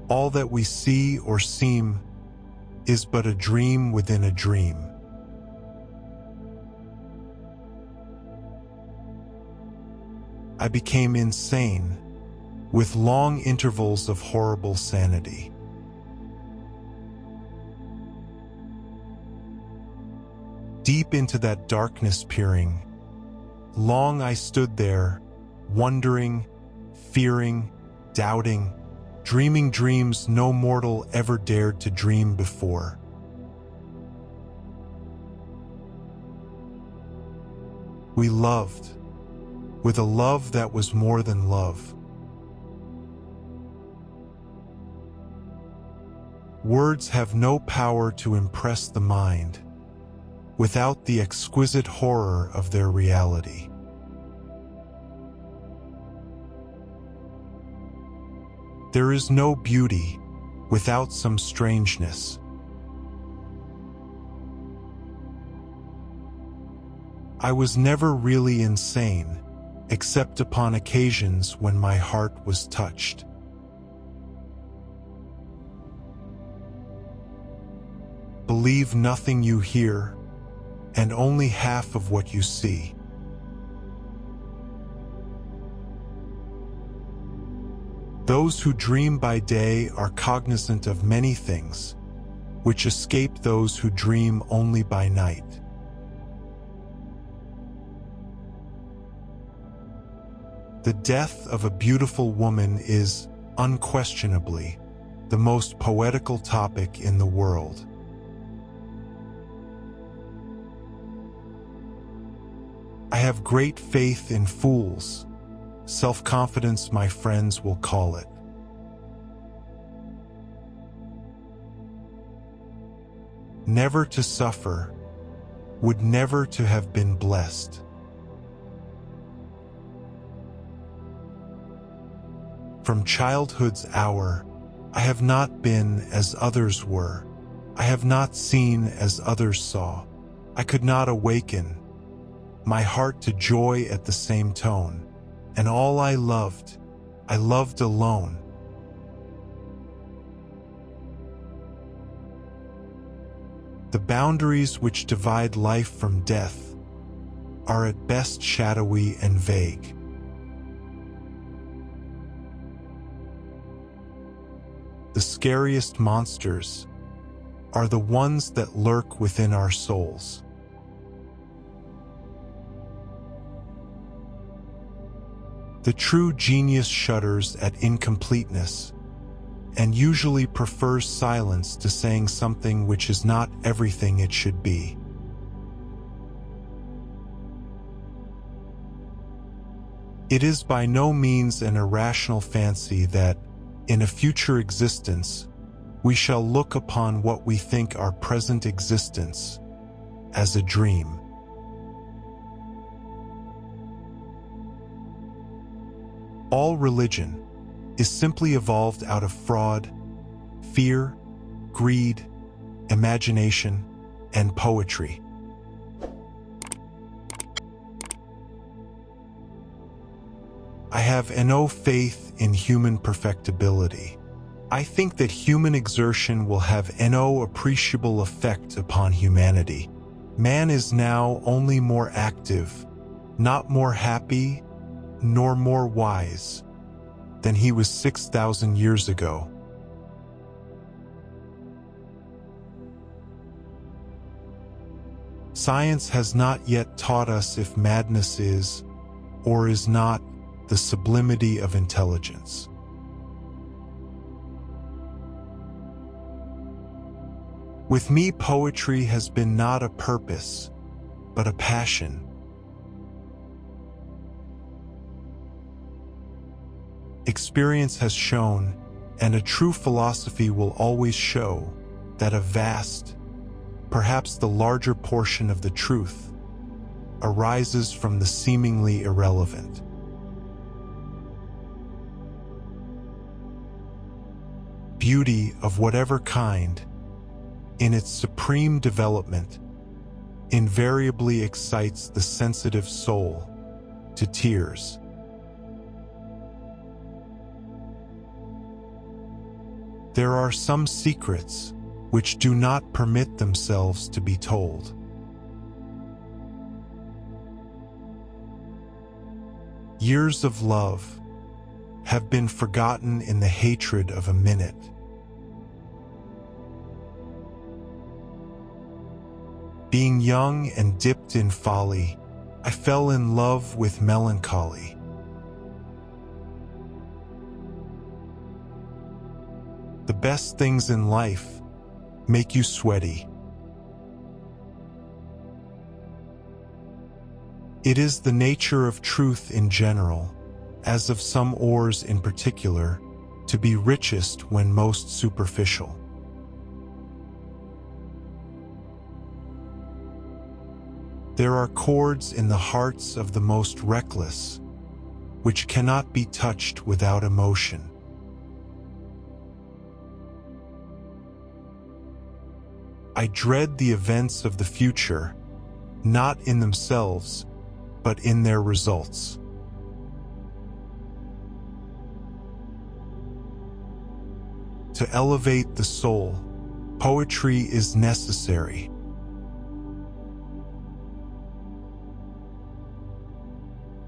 All that we see or seem is but a dream within a dream. I became insane, with long intervals of horrible sanity. Deep into that darkness peering, long I stood there, wondering, fearing, doubting, dreaming dreams no mortal ever dared to dream before. We loved, with a love that was more than love. Words have no power to impress the mind without the exquisite horror of their reality. There is no beauty without some strangeness. I was never really insane, except upon occasions when my heart was touched. Believe nothing you hear, and only half of what you see. Those who dream by day are cognizant of many things, which escape those who dream only by night. The death of a beautiful woman is, unquestionably, the most poetical topic in the world. I have great faith in fools. Self-confidence, my friends will call it. Never to suffer would never to have been blessed. From childhood's hour, I have not been as others were. I have not seen as others saw. I could not awaken my heart to joy at the same tone. And all I loved alone. The boundaries which divide life from death are at best shadowy and vague. The scariest monsters are the ones that lurk within our souls. The true genius shudders at incompleteness and usually prefers silence to saying something which is not everything it should be. It is by no means an irrational fancy that, in a future existence, we shall look upon what we think our present existence as a dream. All religion is simply evolved out of fraud, fear, greed, imagination, and poetry. I have no faith in human perfectibility. I think that human exertion will have no appreciable effect upon humanity. Man is now only more active, not more happy, nor more wise than he was 6,000 years ago. Science has not yet taught us if madness is, or is not, the sublimity of intelligence. With me, poetry has been not a purpose, but a passion. Experience has shown, and a true philosophy will always show, that a vast, perhaps the larger portion of the truth, arises from the seemingly irrelevant. Beauty of whatever kind, in its supreme development, invariably excites the sensitive soul to tears. There are some secrets which do not permit themselves to be told. Years of love have been forgotten in the hatred of a minute. Being young and dipped in folly, I fell in love with melancholy. The best things in life make you sweaty. It is the nature of truth in general, as of some ores in particular, to be richest when most superficial. There are chords in the hearts of the most reckless, which cannot be touched without emotion. I dread the events of the future, not in themselves, but in their results. To elevate the soul, poetry is necessary.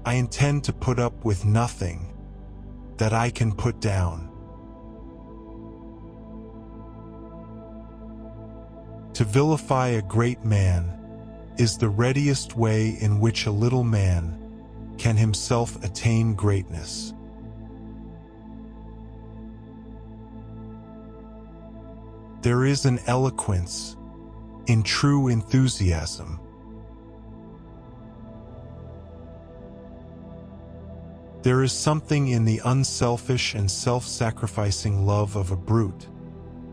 I intend to put up with nothing that I can put down. To vilify a great man is the readiest way in which a little man can himself attain greatness. There is an eloquence in true enthusiasm. There is something in the unselfish and self-sacrificing love of a brute,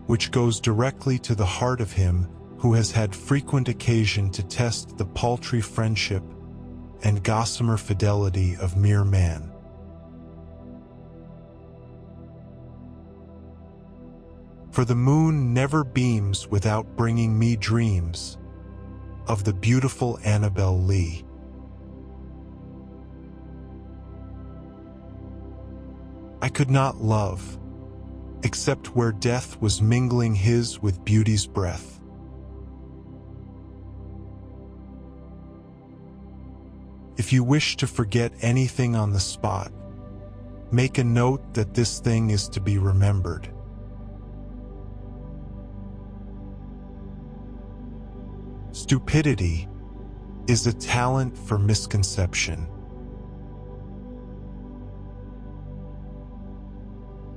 which goes directly to the heart of him who has had frequent occasion to test the paltry friendship and gossamer fidelity of mere man. For the moon never beams without bringing me dreams of the beautiful Annabel Lee. I could not love, except where death was mingling his with beauty's breath. If you wish to forget anything on the spot, make a note that this thing is to be remembered. Stupidity is a talent for misconception.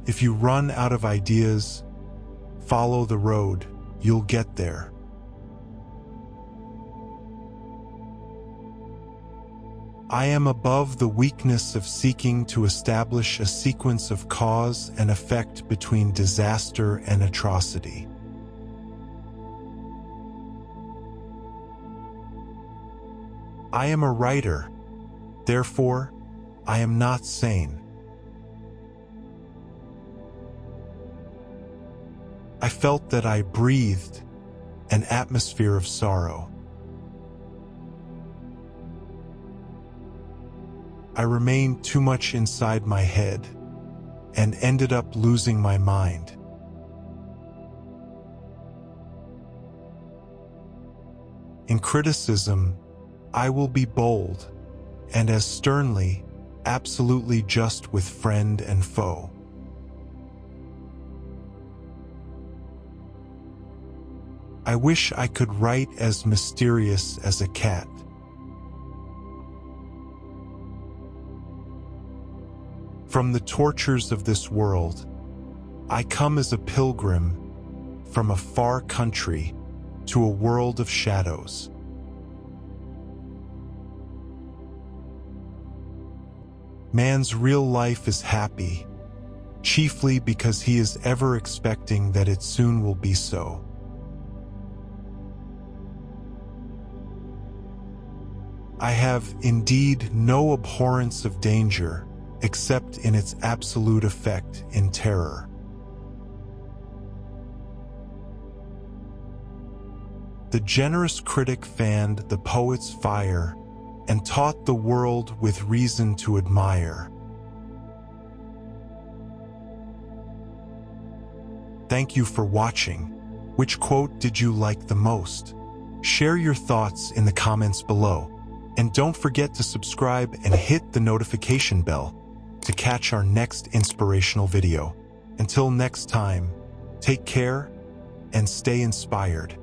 If you run out of ideas, follow the road, you'll get there. I am above the weakness of seeking to establish a sequence of cause and effect between disaster and atrocity. I am a writer, therefore, I am not sane. I felt that I breathed an atmosphere of sorrow. I remained too much inside my head and ended up losing my mind. In criticism, I will be bold and as sternly, absolutely just with friend and foe. I wish I could write as mysterious as a cat. From the tortures of this world, I come as a pilgrim from a far country to a world of shadows. Man's real life is happy, chiefly because he is ever expecting that it soon will be so. I have indeed no abhorrence of danger except in its absolute effect in terror. The generous critic fanned the poet's fire and taught the world with reason to admire. Thank you for watching. Which quote did you like the most? Share your thoughts in the comments below. And don't forget to subscribe and hit the notification bell to catch our next inspirational video. Until next time, take care and stay inspired.